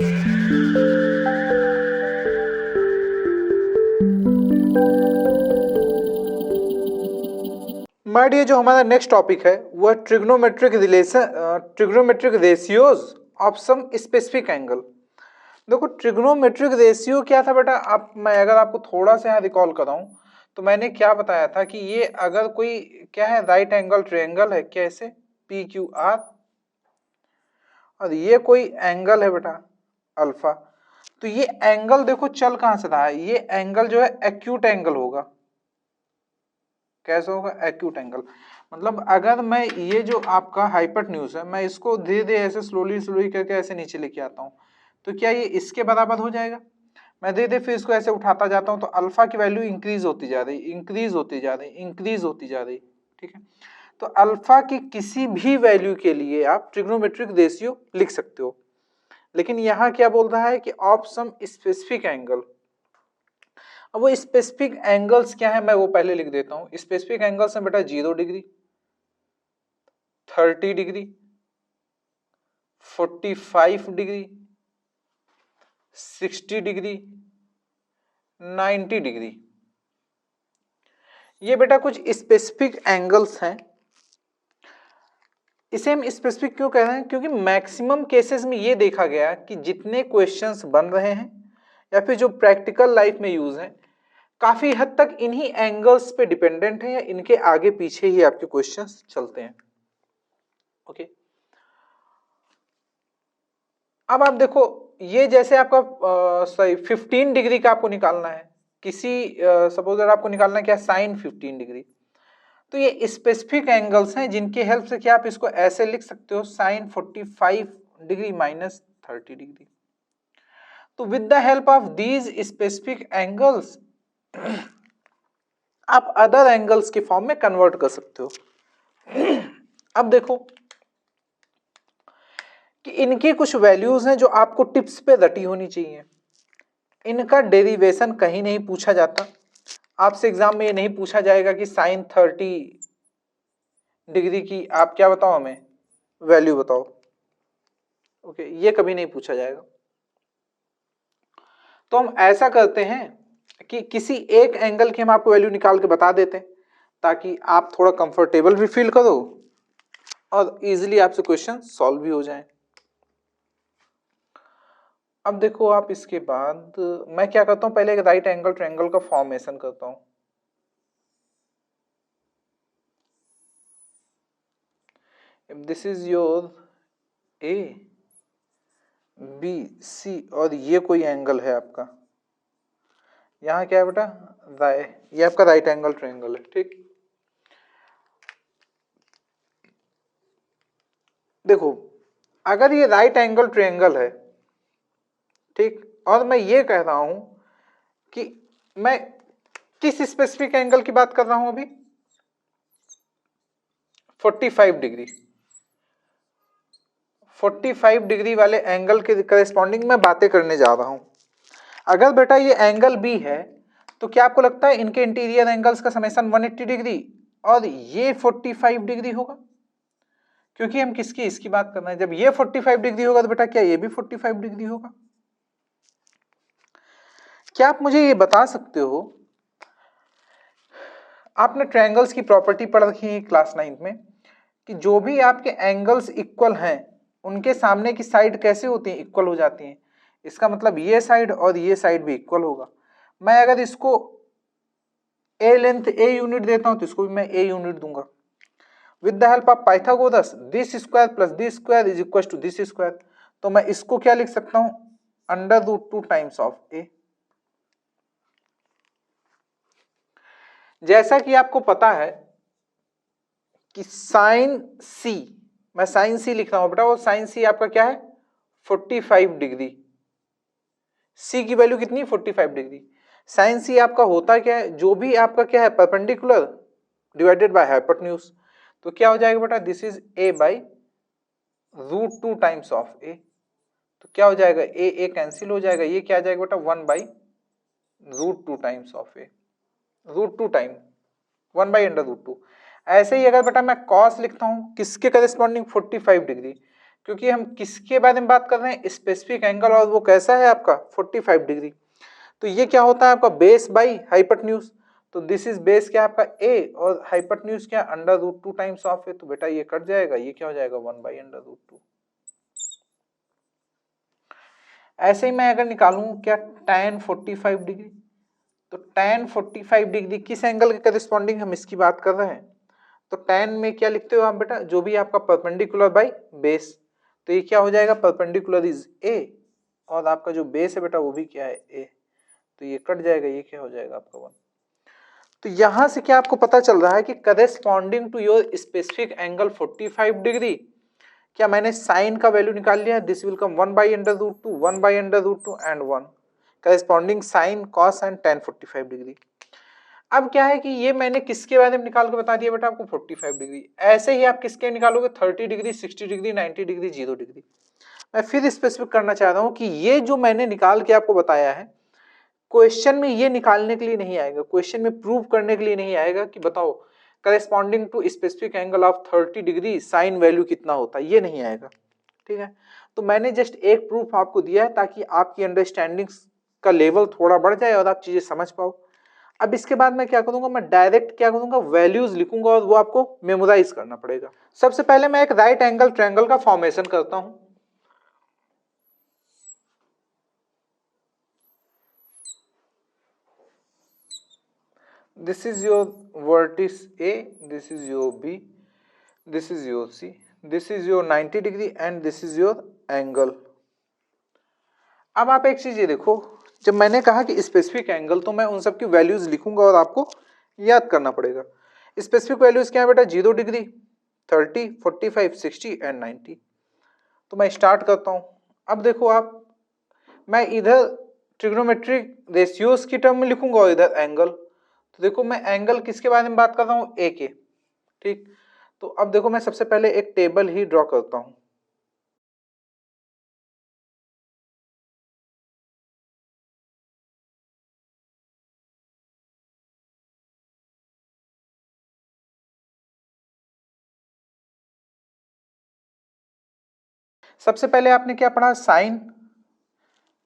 My dear, जो हमारा next topic है वह trigonometric ratios of some specific angle. देखो, ट्रिग्नोमेट्रिक रेशियो क्या था बेटा? मैं अगर आपको थोड़ा सा यहाँ रिकॉल कराऊं तो मैंने क्या बताया था कि ये अगर कोई क्या है, राइट एंगल ट्रायंगल है, कैसे पी क्यू आर, और ये कोई एंगल है बेटा अल्फा, तो ये एंगल देखो चल कहां से रहा है, ये एंगल जो है एक्यूट एंगल होगा। कैसे होगा? Acute angle. मतलब अगर मैं ये जो आपका हाइपोटेन्यूज है, मैं इसको धीरे धीरे ऐसे स्लोली स्लोली करके ऐसे नीचे लेके आता हूँ, तो क्या ये इसके बराबर हो जाएगा? मैं धीरे धीरे फिर इसको ऐसे उठाता जाता हूँ तो अल्फा की वैल्यू इंक्रीज होती जा रही, इंक्रीज होती जा रही, इंक्रीज होती जा रही। ठीक है, तो अल्फा की किसी भी वैल्यू के लिए आप ट्रिग्नोमेट्रिक रेशियो लिख सकते हो। लेकिन यहाँ क्या बोल रहा है कि ऑफ सम स्पेसिफिक एंगल। अब वो स्पेसिफिक एंगल्स क्या है, मैं वो पहले लिख देता हूं। स्पेसिफिक एंगल्स है बेटा 0 degree, 30 degree, 45 degree, 60 degree, 90 degree. ये बेटा कुछ स्पेसिफिक एंगल्स हैं। इसे हम स्पेसिफिक क्यों कह रहे हैं? क्योंकि मैक्सिमम केसेस में ये देखा गया कि जितने क्वेश्चंस बन रहे हैं या फिर जो प्रैक्टिकल लाइफ में यूज हैं, काफी हद तक इन्हीं एंगल्स पे डिपेंडेंट है या इनके आगे पीछे ही आपके क्वेश्चंस चलते हैं। ओके, अब आप देखो, ये जैसे आपका सही 15 डिग्री का आपको निकालना है, किसी सपोज आपको निकालना है क्या, साइन 15 डिग्री, तो ये स्पेसिफिक एंगल्स हैं जिनकी हेल्प से क्या आप इसको ऐसे लिख सकते हो, साइन 45 डिग्री माइनस 30 डिग्री। तो with the help of these specific angles आप अदर एंगल्स के फॉर्म में कन्वर्ट कर सकते हो। अब देखो कि इनकी कुछ वैल्यूज हैं जो आपको टिप्स पे रटी होनी चाहिए। इनका डेरिवेशन कहीं नहीं पूछा जाता, आपसे एग्जाम में ये नहीं पूछा जाएगा कि साइन 30 डिग्री की आप क्या बताओ, हमें वैल्यू बताओ। ओके, ये कभी नहीं पूछा जाएगा। तो हम ऐसा करते हैं कि किसी एक एंगल की हम आपको वैल्यू निकाल के बता देते हैं ताकि आप थोड़ा कंफर्टेबल भी फील करो और इजीली आपसे क्वेश्चन सॉल्व भी हो जाए। अब देखो, आप इसके बाद मैं क्या करता हूं, पहले एक राइट एंगल ट्रायंगल का फॉर्मेशन करता हूं। If this is your A B C और ये कोई एंगल है आपका, यहां क्या है बेटा, ये आपका राइट एंगल ट्रायंगल है। ठीक, देखो अगर ये राइट एंगल ट्रायंगल है, ठीक, और मैं ये कह रहा हूं कि मैं किस स्पेसिफिक एंगल की बात कर रहा हूं अभी, 45 डिग्री, 45 डिग्री वाले एंगल के करेस्पॉन्डिंग मैं बातें करने जा रहा हूं। अगर बेटा ये एंगल बी है तो क्या आपको लगता है इनके इंटीरियर एंगल्स का समेशन 180 डिग्री और ये 45 डिग्री होगा? क्योंकि हम किसकी, इसकी बात कर रहे हैं। जब ये 45 डिग्री होगा तो बेटा क्या ये भी 45 डिग्री होगा? क्या आप मुझे ये बता सकते हो, आपने ट्रायंगल्स की प्रॉपर्टी पढ़ रखी है क्लास 9 में, कि जो भी आपके एंगल्स इक्वल हैं उनके सामने की साइड कैसे होती हैं, इक्वल हो जाती हैं। इसका मतलब ये साइड और ये साइड भी इक्वल होगा। मैं अगर इसको ए लेंथ ए यूनिट देता हूं तो इसको भी मैं ए यूनिट दूंगा। With the help of Pythagoras this square plus this square is equal to this square, तो मैं इसको क्या लिख सकता हूं, under root 2 times of A. जैसा कि आपको पता है कि साइन सी, मैं साइन सी लिख रहा हूं बेटा, वो साइन सी आपका क्या है, 45 डिग्री। सी की वैल्यू कितनी, 45 डिग्री। साइन सी आपका होता क्या है, जो भी आपका क्या है, परपेंडिकुलर डिवाइडेड बाय हाइपोटेन्यूज, तो क्या हो जाएगा बेटा, this is a by root 2 times of a. तो क्या हो जाएगा, ए कैंसिल हो जाएगा, ये क्या आ जाएगा बेटा, 1 by root 2 times of A, root 2 time 1 by under root 2। ऐसे ही अगर बेटा मैं कॉस लिखता हूं किसके करेस्पॉन्डिंग, 45 डिग्री, क्योंकि हम किसके बारे में बात कर रहे हैं, स्पेसिफिक एंगल, और वो कैसा है आपका 45 डिग्री। तो ये क्या होता है आपका बेस बाई हाइपोटेन्यूज, तो दिस इज बेस क्या है आपका ए, और हाइपोटेन्यूज क्या √2 टाइम्स ऑफ है, तो बेटा ये कट जाएगा, ये क्या हो जाएगा 1/√2। ऐसे ही मैं अगर निकालूं क्या tan 45 डिग्री, तो tan 45 डिग्री किस एंगल के करस्पॉन्डिंग हम इसकी बात कर रहे हैं, तो tan में क्या लिखते हो आप बेटा, जो भी आपका परपेंडिकुलर बाई बेस, तो ये क्या हो जाएगा परपेंडिकुलर इज ए, और आपका जो बेस है बेटा वो भी क्या है ए, तो ये कट जाएगा, ये क्या हो जाएगा आपका 1। तो यहां से क्या आपको पता चल रहा है कि corresponding to your specific angle 45 degree, क्या मैंने साइन का वैल्यू निकाल लिया, this will come 1/√2, 1/√2 and 1, corresponding sine cos and tan 45 degree. अब क्या है कि ये मैंने किसके बारे में निकाल के बता दिया बेटा आपको 45 डिग्री, ऐसे ही आप किसके निकालोगे 30 डिग्री, 60 डिग्री, 90 डिग्री, 0 डिग्री। मैं फिर स्पेसिफिक करना चाह रहा हूं कि ये जो मैंने निकाल के आपको बताया है, क्वेश्चन में ये निकालने के लिए नहीं आएगा, क्वेश्चन में प्रूव करने के लिए नहीं आएगा कि बताओ corresponding to specific angle of 30 degree sine value कितना होता है, ये नहीं आएगा, ठीक है। तो मैंने जस्ट एक प्रूफ आपको दिया है ताकि आपकी अंडरस्टैंडिंग का लेवल थोड़ा बढ़ जाए और आप चीजें समझ पाओ। अब इसके बाद मैं क्या करूंगा, मैं डायरेक्ट क्या करूंगा, वैल्यूज लिखूंगा और वो आपको मेमोराइज करना पड़ेगा। सबसे पहले मैं एक राइट एंगल ट्रायंगल का फॉर्मेशन करता हूं। This is your vertex A, this is your B, this is your C, this is your 90 degree and this is your angle। अब आप एक चीज ये देखो, जब मैंने कहा कि स्पेसिफिक एंगल, तो मैं उन सब की वैल्यूज लिखूंगा और आपको याद करना पड़ेगा। स्पेसिफिक वैल्यूज क्या है बेटा, 0 डिग्री, 30, 45, 60 एंड 90। तो मैं स्टार्ट करता हूं। अब देखो आप, मैं इधर ट्रिग्नोमेट्रिक रेशियोज की टर्म में लिखूंगा और इधर एंगल। तो देखो मैं एंगल किसके बारे में बात कर रहा हूँ, ए के, ठीक। तो अब देखो मैं सबसे पहले एक टेबल ही ड्रॉ करता हूं। सबसे पहले आपने क्या पढ़ा, साइन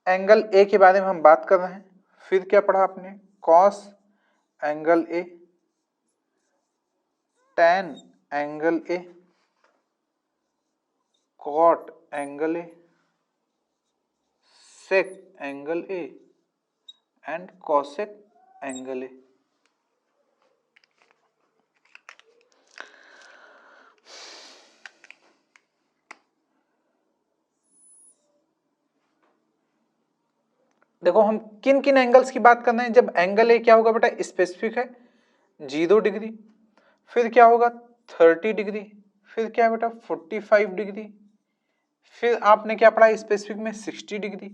एंगल ए के बारे में हम बात कर रहे हैं। फिर क्या पढ़ा आपने, cos angle A, tan angle A, cot angle A, sec angle A and cosec angle A. देखो हम किन किन एंगल्स की बात कर रहे हैं, जब एंगल ए क्या होगा बेटा, स्पेसिफिक है 0 डिग्री, फिर क्या होगा 30 डिग्री, फिर क्या है बेटा 45 डिग्री, फिर आपने क्या पढ़ा स्पेसिफिक में 60 डिग्री,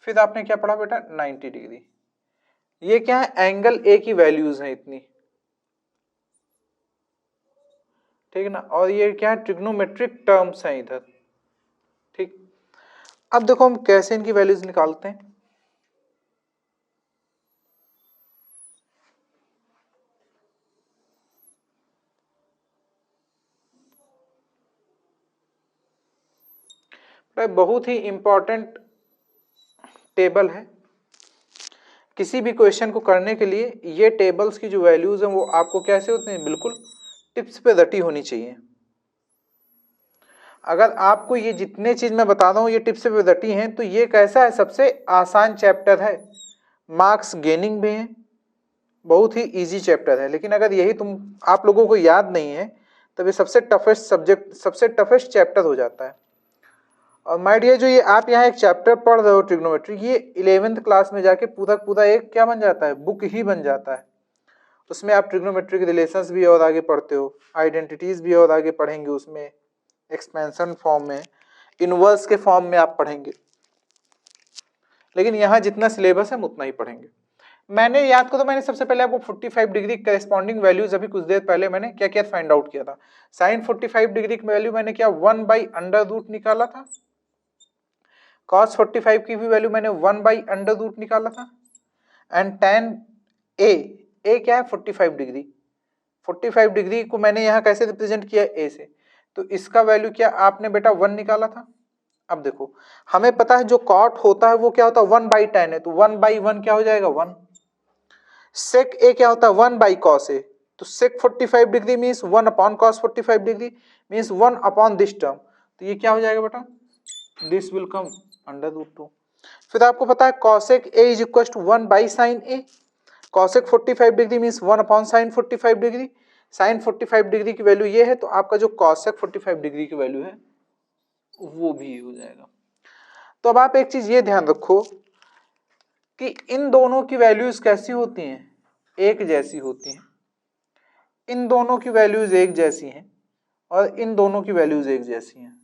फिर आपने क्या पढ़ा बेटा 90 डिग्री। ये क्या है, एंगल ए की वैल्यूज हैं इतनी, ठीक है ना, और ये क्या है, ट्रिग्नोमेट्रिक टर्म्स हैं इधर, ठीक। अब देखो हम कैसे इनकी वैल्यूज निकालते हैं। बहुत ही इंपॉर्टेंट टेबल है, किसी भी क्वेश्चन को करने के लिए ये टेबल्स की जो वैल्यूज हैं वो आपको कैसे होते हैं, बिल्कुल टिप्स पे रटी होनी चाहिए। अगर आपको ये जितने चीज मैं बता रहा हूँ ये टिप्स पे रटी हैं, तो ये कैसा है, सबसे आसान चैप्टर है, मार्क्स गेनिंग भी है, बहुत ही इजी चैप्टर है। लेकिन अगर यही आप लोगों को याद नहीं है, तब ये सबसे टफेस्ट सब्जेक्ट, सबसे टफेस्ट चैप्टर हो जाता है। और माय डियर, जो ये आप यहाँ एक चैप्टर पढ़ रहे हो ट्रिग्नोमेट्री, ये 11th क्लास में जाके पूरा पूरा एक क्या बन जाता है, बुक ही बन जाता है। उसमें आप ट्रिग्नोमेट्रिक रिलेशंस भी और आगे पढ़ते हो, आइडेंटिटीज भी और आगे पढ़ेंगे, उसमें एक्सपेंशन फॉर्म में, इनवर्स के फॉर्म में आप पढ़ेंगे। लेकिन यहाँ जितना सिलेबस है हम उतना ही पढ़ेंगे। मैंने याद करो, मैंने सबसे पहले आपको 45 डिग्री करेस्पॉन्डिंग वैल्यूज अभी कुछ देर पहले मैंने क्या क्या फाइंड आउट किया था। साइन 45 डिग्री की वैल्यू मैंने क्या 1/√, निकाला था। cos 45 की भी वैल्यू मैंने 1/√, निकाला था। एंड tan ए क्या है 45 डिग्री, 45 डिग्री को मैंने यहाँ कैसे रिप्रेजेंट किया, ए से। तो इसका वैल्यू क्या आपने बेटा 1 निकाला था। अब देखो हमें पता है जो कॉट होता है वो क्या होता है 1/10 है, तो 1/1 क्या हो जाएगा 1। सेक ए क्या होता है 1/cos ए, तो सेक 45 degree means 1/cos 45 degree means 1 this term, तो ये क्या हो जाएगा बेटा दिस विल कम √2। फिर आपको पता है cosec a is equal to 1/sin a, cosec 45 degree means 1/sin 45 degree, sin 45 degree की वैल्यू ये है, तो आपका जो cosec 45 डिग्री की वैल्यू है वो भी हो जाएगा। तो अब आप एक चीज ये ध्यान रखो कि इन दोनों की वैल्यूज कैसी होती हैं, एक जैसी होती हैं। इन दोनों की वैल्यूज एक जैसी हैं और इन दोनों की वैल्यूज एक जैसी हैं।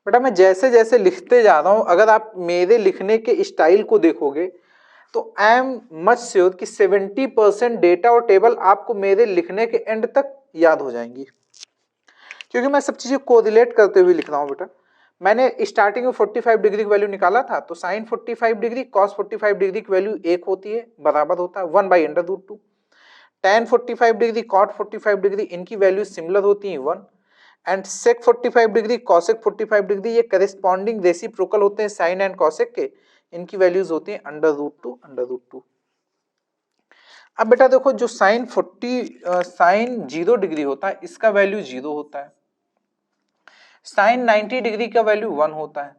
बेटा मैं जैसे जैसे लिखते जा रहा हूं, अगर आप मेरे लिखने के स्टाइल को देखोगे तो आई एम मच श्योर कि 70% डेटा और टेबल आपको मेरे लिखने के एंड तक याद हो जाएंगी, क्योंकि मैं सब चीजें कोरिलेट करते हुए लिख रहा हूं। बेटा मैंने स्टार्टिंग में 45 डिग्री की वैल्यू निकाला था, तो साइन 45 डिग्री कॉस 45 डिग्री की वैल्यू एक होती है, बराबर होता है 1/√2। tan 45 डिग्री कॉट 45 डिग्री इनकी वैल्यू सिमिलर होती है 1, and sec 45 degree cosec 45 degree ये करेस्पॉन्डिंग रेसिप्रोकल होते हैं साइन एंड cosec के, इनकी वैल्यूज होती हैं √2। अब बेटा देखो जो साइन 0 डिग्री होता है इसका वैल्यू 0 होता है, साइन 90 डिग्री का वैल्यू 1 होता है,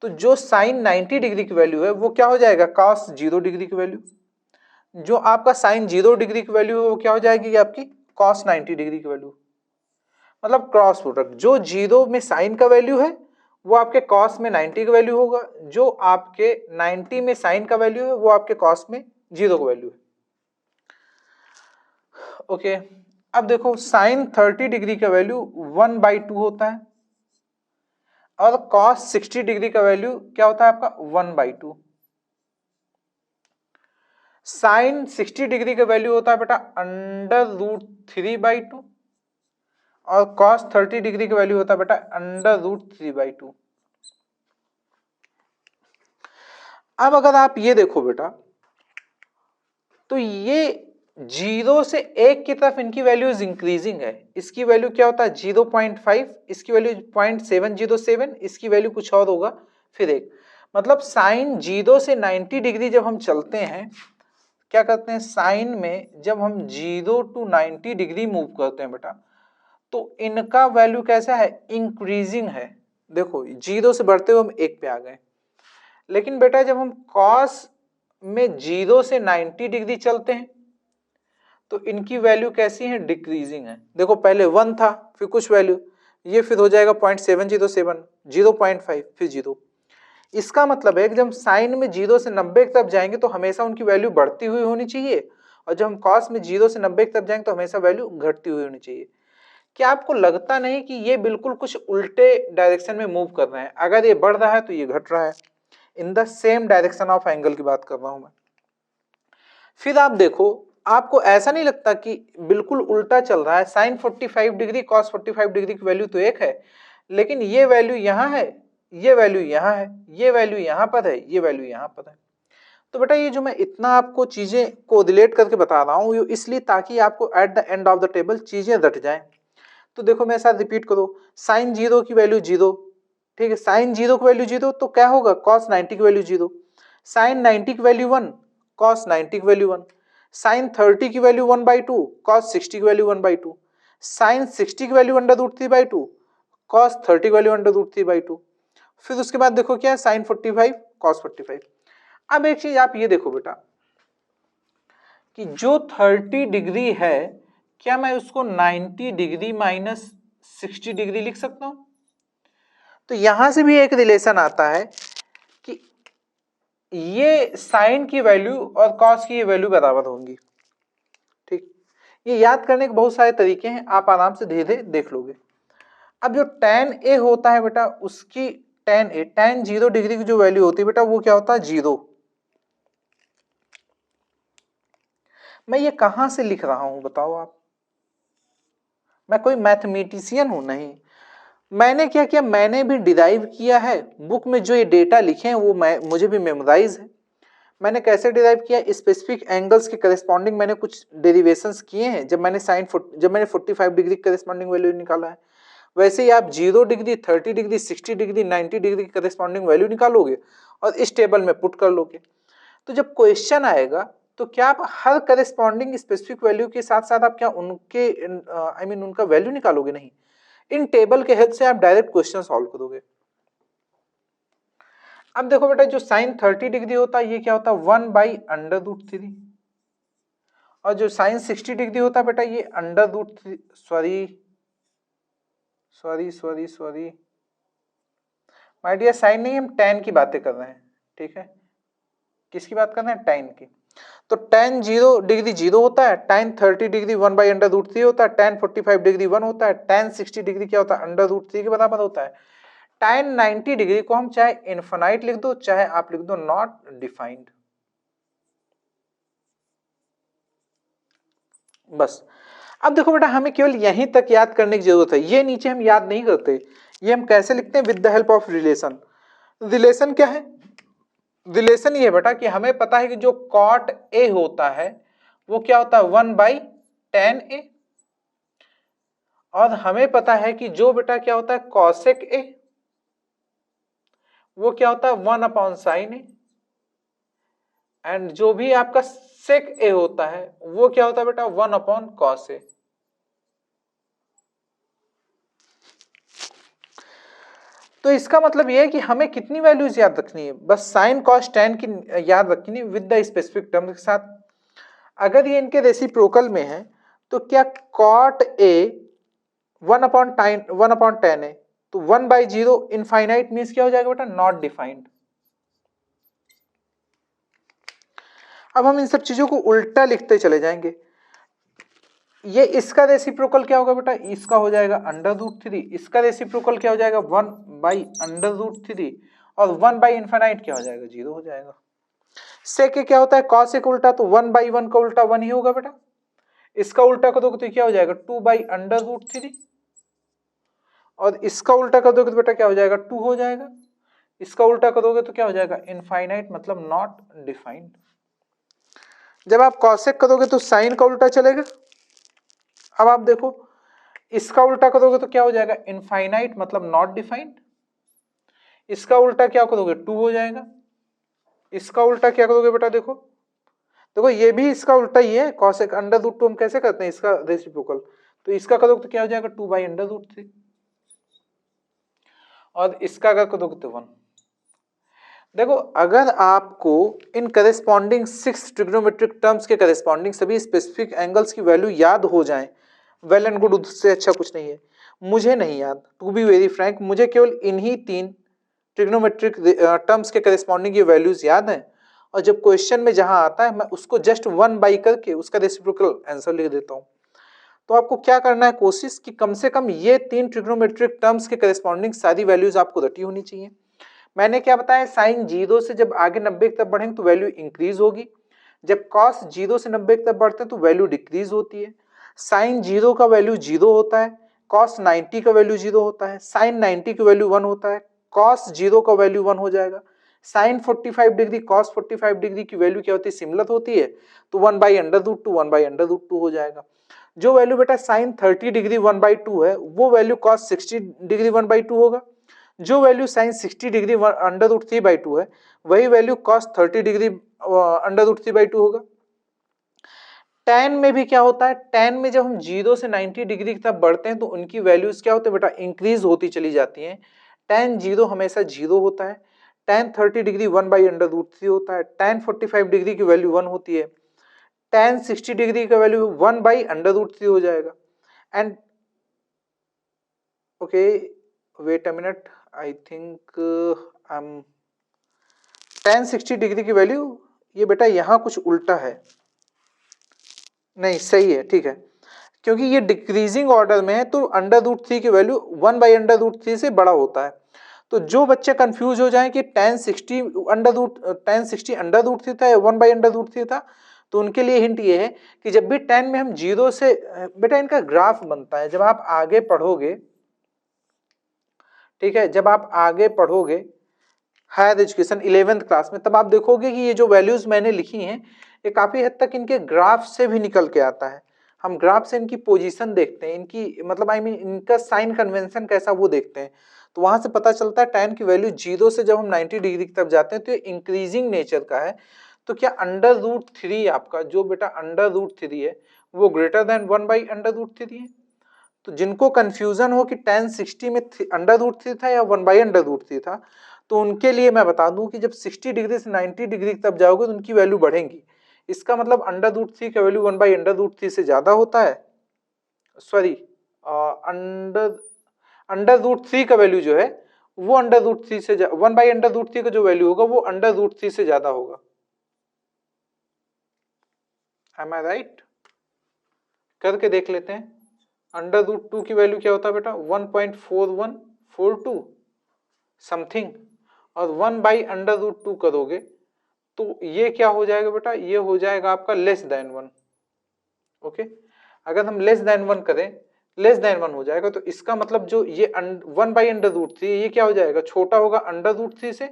तो जो साइन 90 डिग्री की वैल्यू है वो क्या हो जाएगा cos 0 डिग्री की वैल्यू, जो आपका साइन 0 डिग्री की वैल्यू है वो क्या हो जाएगी आपकी cos 90 डिग्री की वैल्यू। मतलब क्रॉस प्रोडक्ट, जो 0 में साइन का वैल्यू है वो आपके कॉस में 90 का वैल्यू होगा, जो आपके 90 में साइन का वैल्यू है वो आपके कॉस में 0 का वैल्यू है। ओके अब देखो साइन 30 डिग्री का वैल्यू 1/2 होता है और कॉस 60 डिग्री का वैल्यू क्या होता है आपका 1/2। साइन 60 डिग्री का वैल्यू होता है बेटा √3/2 और cos 30 डिग्री की वैल्यू होता है बेटा √3/2। अब अगर आप ये देखो बेटा तो ये 0 से 1 की तरफ इनकी वैल्यूज इंक्रीजिंग है, इसकी वैल्यू क्या होता है 0.5, इसकी वैल्यू 0.707, इसकी वैल्यू कुछ और होगा फिर 1। मतलब साइन 0 से 90 डिग्री जब हम चलते हैं, क्या करते हैं साइन में जब हम 0 to 90 डिग्री मूव करते हैं बेटा, तो इनका वैल्यू कैसा है इंक्रीजिंग है। देखो 0 से बढ़ते हुए हम 1 पे आ गए, लेकिन बेटा जब हम कॉस में 0 से 90 डिग्री चलते हैं तो इनकी वैल्यू कैसी है डिक्रीजिंग है। देखो पहले 1 था फिर कुछ वैल्यू, ये फिर हो जाएगा 0.707, 0.5 फिर 0। इसका मतलब है कि जब साइन में 0 से 90 की तरफ जाएंगे तो हमेशा उनकी वैल्यू बढ़ती हुई होनी चाहिए, और जब हम कॉस में 0 से 90 की तरफ जाएंगे तो हमेशा वैल्यू घटती हुई होनी चाहिए। क्या आपको लगता नहीं कि ये बिल्कुल कुछ उल्टे डायरेक्शन में मूव कर रहे हैं, अगर ये बढ़ रहा है तो ये घट रहा है, in the same direction of angle की बात कर रहा हूं मैं। फिर आप देखो आपको ऐसा नहीं लगता कि बिल्कुल उल्टा चल रहा है, साइन 45 डिग्री कॉस 45 डिग्री की वैल्यू तो एक है, लेकिन ये वैल्यू यहां है, ये वैल्यू यहां है, ये वैल्यू यहां पर है, ये वैल्यू यहां पर है। तो बेटा ये जो मैं इतना आपको चीजें को रिलेट करके बता रहा हूं इसलिए ताकि आपको at the end of the table चीजें रट जाएं। तो देखो मेरे साथ रिपीट करो, साइन 0 की वैल्यू 0, ठीक है, साइन 0 की वैल्यू 0 तो क्या होगा कॉस 90 की वैल्यू 0, साइन 90 की वैल्यू 1 कॉस 90 की वैल्यू 1, साइन 30 की वैल्यू 1/2 कॉस 60 की वैल्यू 1/2, साइन 60 की वैल्यू √3/2 कॉस 30 की वैल्यू √3/2। फिर उसके बाद देखो क्या है साइन 45 कॉस 45। अब एक चीज आप ये देखो बेटा कि जो 30 डिग्री है क्या मैं उसको 90 डिग्री माइनस 60 डिग्री लिख सकता हूं? तो यहां से भी एक रिलेशन आता है कि ये साइन की वैल्यू और कॉस की वैल्यू बराबर होंगी। ठीक, ये याद करने के बहुत सारे तरीके हैं, आप आराम से धीरे धीरे देख लोगे। अब जो tan a होता है बेटा उसकी tan 0 डिग्री की जो वैल्यू होती है बेटा वो क्या होता है 0। मैं ये कहां से लिख रहा हूं बताओ आप, मैं कोई मैथमेटिशियन हूं नहीं, मैंने क्या किया मैंने भी डिराइव किया है, बुक में जो ये डेटा लिखे हैं वो मुझे भी मेमोराइज है। मैंने कैसे डिराइव किया, स्पेसिफिक एंगल्स के करस्पॉन्डिंग मैंने कुछ डेरिवेशंस किए हैं जब मैंने जब मैंने 45 डिग्री करस्पॉन्डिंग वैल्यू निकाला है। वैसे ही आप 0 डिग्री, 30 डिग्री, 60 डिग्री, 90 डिग्री की करस्पॉन्डिंग वैल्यू निकालोगे और इस टेबल में पुट कर लोगे। तो जब क्वेश्चन आएगा तो क्या आप हर करस्पॉन्डिंग स्पेसिफिक वैल्यू के साथ साथ आप क्या उनके उनका वैल्यू निकालोगे? नहीं, इन टेबल के हेल्प से आप डायरेक्ट क्वेश्चन सॉल्व करोगे। अब देखो बेटा, जो साइन 30 डिग्री होता है ये क्या होता है, 1/√3, और जो साइन 60 डिग्री होता है बेटा ये √3, सॉरी माय डियर, साइन नहीं, हम tan की बातें कर रहे हैं, ठीक है। किसकी बात कर रहे हैं? tan की। तो tan 0 डिग्री 0 होता है, tan 30 डिग्री 1/√3 होता है, tan 45 डिग्री 1 होता है, tan 60 डिग्री क्या होता है, √3 के बराबर होता है। tan 90 डिग्री को हम चाहे इनफाइनाइट लिख दो, चाहे आप लिख दो नॉट डिफाइंड, बस। अब देखो बेटा, हमें केवल यहीं तक याद करने की जरूरत है, ये नीचे हम याद नहीं करते। ये हम कैसे लिखते हैं? With the help of relation. Relation क्या है? रिलेशन ये बेटा कि हमें पता है कि जो cot A होता है वो क्या होता है, 1/tan A, और हमें पता है कि जो बेटा क्या होता है cosec A वो क्या होता है 1/sin A, एंड जो भी आपका sec A होता है वो क्या होता है बेटा 1/cos A। तो इसका मतलब ये है कि हमें कितनी वैल्यूज याद रखनी है? बस साइन कॉस tan की याद रखनी है विद द स्पेसिफिक टर्म के साथ। अगर ये इनके रेसिप्रोकल में है तो क्या cot A 1/tan है, तो 1/0 इनफाइनाइट मीन्स क्या हो जाएगा बेटा, नॉट डिफाइंड। अब हम इन सब चीजों को उल्टा लिखते चले जाएंगे। ये इसका रेसिप्रोकल क्या होगा बेटा, इसका हो जाएगा √3, इसका रेसिप्रोकल क्या हो जाएगा 1/√3, और 1/इनफाइनाइट क्या हो जाएगा, 0 हो जाएगा। सेक क्या होता है, cos एक उल्टा, तो 1/1 का उल्टा 1 ही होगा बेटा। इसका उल्टा कर दोगे तो क्या हो जाएगा 2/√3, और इसका उल्टा कर दोगे तो बेटा क्या हो जाएगा 2 हो जाएगा। इसका उल्टा करोगे तो क्या हो जाएगा इनफाइनाइट, मतलब नॉट डिफाइंड। जब आप कॉसेक करोगे तो साइन का उल्टा चलेगा। अब आप देखो, इसका उल्टा करोगे तो क्या हो जाएगा इनफाइनाइट, मतलब नॉट डिफाइंड। इसका उल्टा क्या करोगे 2 हो जाएगा। इसका उल्टा क्या करोगे बेटा, देखो देखो ये भी इसका उल्टा ही है, कॉसेक √2 हम कैसे करते हैं इसका रेसिप्रोकल, तो इसका करोगे तो क्या हो जाएगा 2/√3, और इसका अगर करोगे तो 1। देखो, अगर आपको इन करेस्पॉन्डिंग 6 ट्रिग्नोमेट्रिक टर्म्स के करेस्पॉन्डिंग सभी स्पेसिफिक एंगल्स की वैल्यू याद हो जाए, वेल एंड गुड, उससे अच्छा कुछ नहीं है। मुझे नहीं याद, टू बी वेरी फ्रैंक, मुझे केवल इन्हीं 3 ट्रिग्नोमेट्रिक टर्म्स के करेस्पॉन्डिंग ये वैल्यूज याद हैं, और जब क्वेश्चन में जहां आता है मैं उसको जस्ट 1 करके उसका रेसिप्रोकल आंसर लिख देता हूँ। तो आपको क्या करना है, कोशिश कि कम से कम ये 3 ट्रिग्नोमेट्रिक टर्म्स के करेस्पॉन्डिंग सारी वैल्यूज आपको रटी होनी चाहिए। मैंने क्या बताया, साइन 0 से जब आगे 90 की तरफ बढ़ेंगे तो वैल्यू इंक्रीज होगी, जब कॉस 0 से 90 की तरफ बढ़ते हैं तो वैल्यू डिक्रीज होती है। साइन 0 का वैल्यू 0 होता है, कॉस 90 का वैल्यू 0 होता है, साइन 90 का वैल्यू 1 होता है, कॉस 0 का वैल्यू 1 हो जाएगा। साइन 45 डिग्री कॉस 45 डिग्री की वैल्यू क्या होती है, सिमिलर होती है, तो 1/√2 1/√2 हो जाएगा। जो वैल्यू बेटा साइन 30 डिग्री 1/2 है वो वैल्यू कॉस 60 डिग्री 1/2 होगा। जो वैल्यू साइन 60 डिग्री √3/2 है वही वैल्यू कॉस 30 डिग्री √3/2 होगा। tan में भी क्या होता है, tan में जब हम 0 से 90 डिग्री की तरफ बढ़ते हैं तो उनकी वैल्यूज क्या होते हैं बेटा, इंक्रीज होती चली जाती हैं। tan 0 हमेशा 0 होता है, tan 30 डिग्री 1/√3 होता है, tan 45 डिग्री की वैल्यू 1 होती है, tan 60 डिग्री का वैल्यू 1/√3 हो जाएगा। And okay, wait a minute, I think tan 60 degree की वैल्यू, ये बेटा यहाँ कुछ उल्टा है, नहीं सही है, ठीक है, क्योंकि ये डिक्रीजिंग ऑर्डर में है तो √3 की वैल्यू 1/√3 से बड़ा होता है। तो जो बच्चे कंफ्यूज हो जाएं कि tan 60 √3 था या 1/√3 था, तो उनके लिए हिंट ये है कि जब भी tan में हम 0 से, बेटा इनका ग्राफ बनता है जब आप आगे पढ़ोगे, ठीक है, जब आप आगे पढ़ोगे हायर एजुकेशन 11th क्लास में, तब आप देखोगे कि ये जो वैल्यूज मैंने लिखी हैं ये काफी हद तक इनके ग्राफ से भी निकल के आता है। हम ग्राफ से इनकी पोजीशन देखते हैं, इनकी मतलब आई मीन इनका साइन कन्वेंशन कैसा वो देखते हैं, तो वहां से पता चलता है tan की वैल्यू 0 से जब हम 90 डिग्री की तरफ जाते हैं तो ये इंक्रीजिंग नेचर का है। तो क्या √3 आपका जो बेटा √3 है वो ग्रेटर देन 1/√3 है? तो जिनको कंफ्यूजन हो कि tan 60 में √3 था या 1/√3 था, तो उनके लिए मैं बता दूं कि जब 60 डिग्री से 90 डिग्री तब जाओगे तो उनकी वैल्यू बढ़ेंगी। इसका मतलब √3 का वैल्यू 1/√3 से ज्यादा होता है, सॉरी √3 का वैल्यू जो है वो √3 से 1/√3 का जो वैल्यू होगा वो √3 से ज्यादा होगा। Am I right? करके देख लेते हैं। √2 की वैल्यू क्या होता है बेटा 1.4142 समथिंग, और 1/√2 करोगे तो ये क्या हो जाएगा बेटा, ये हो जाएगा आपका <1। ओके, अगर हम <1 करें, <1 हो जाएगा तो इसका मतलब जो ये 1/√3 ये क्या हो जाएगा, छोटा होगा √3 से।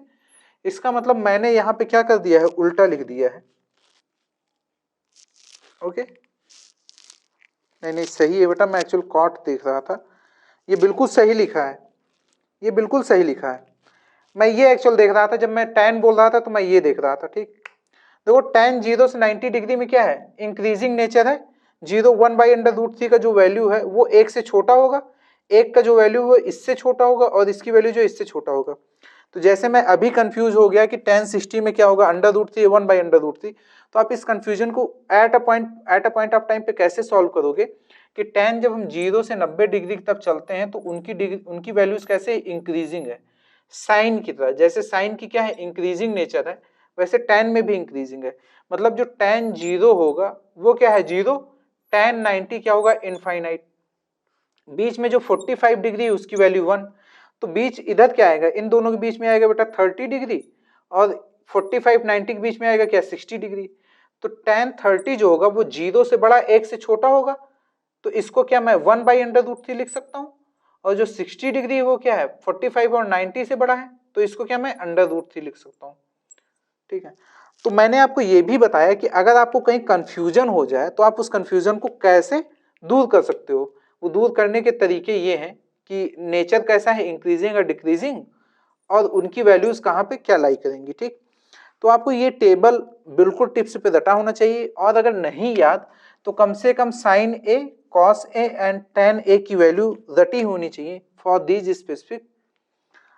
इसका मतलब मैंने यहाँ पे क्या कर दिया है, उल्टा लिख दिया है। ओके, नहीं सही है बेटा, मैं एक्चुअल कॉट देख रहा था, ये बिल्कुल सही लिखा है, ये बिल्कुल सही लिखा है। मैं ये एक्चुअल देख रहा था, जब मैं tan बोल रहा था तो मैं ये देख रहा था। ठीक, देखो tan 0 से 90 डिग्री में क्या है, इंक्रीजिंग नेचर है। 1/√3 का जो वैल्यू है वो 1 से छोटा होगा, 1 का जो वैल्यू वो इससे छोटा होगा, और इसकी वैल्यू जो इससे छोटा होगा। तो जैसे मैं अभी कंफ्यूज हो गया कि tan 60 में क्या होगा, √3 1/√3, तो आप इस कंफ्यूजन को at a point of time पे कैसे सॉल्व करोगे कि tan जब हम 0 से 90 डिग्री तक चलते हैं तो उनकी वैल्यूज कैसे इंक्रीजिंग है, साइन की तरह। जैसे साइन की क्या है, इंक्रीजिंग नेचर है, वैसे tan में भी इंक्रीजिंग है। मतलब जो tan 0 होगा वो क्या है 0, tan 90 क्या होगा इनफाइनाइट, बीच में जो 45 डिग्री है उसकी वैल्यू 1, तो बीच इधर क्या आएगा, इन दोनों के बीच में आएगा बेटा 30 डिग्री, और 45 90 के बीच में आएगा क्या 60 डिग्री। तो tan 30 जो होगा वो 0 से बड़ा 1 से छोटा होगा, तो इसको क्या मैं 1/√3 लिख सकता हूँ। और जो 60 डिग्री है वो क्या है 45 और 90 से बड़ा है, तो इसको क्या मैं √3 लिख सकता हूँ। ठीक है, तो मैंने आपको ये भी बताया कि अगर आपको कहीं कंफ्यूजन हो जाए तो आप उस कंफ्यूजन को कैसे दूर कर सकते हो। वो दूर करने के तरीके ये हैं कि नेचर कैसा है, इंक्रीजिंग और डिक्रीजिंग, और उनकी वैल्यूज कहाँ पे क्या लाई करेंगी। ठीक, तो आपको ये टेबल बिल्कुल टिप्स पे रटा होना चाहिए, और अगर नहीं याद तो कम से कम sin A, cos A and tan A की वैल्यू रटी होनी चाहिए फॉर दीज स्पेसिफिक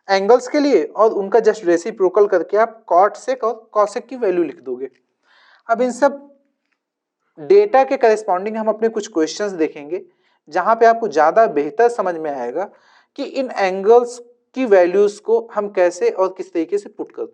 एंगल्स के लिए, और उनका जस्ट रेसिप्रोकल करके आप cot sec और cosec की वैल्यू लिख दोगे। अब इन सब डेटा के करस्पॉन्डिंग हम अपने कुछ क्वेश्चंस देखेंगे जहां पे आपको ज्यादा बेहतर समझ में आएगा कि इन एंगल्स की वैल्यूज को हम कैसे और किस तरीके से पुट करते हैं।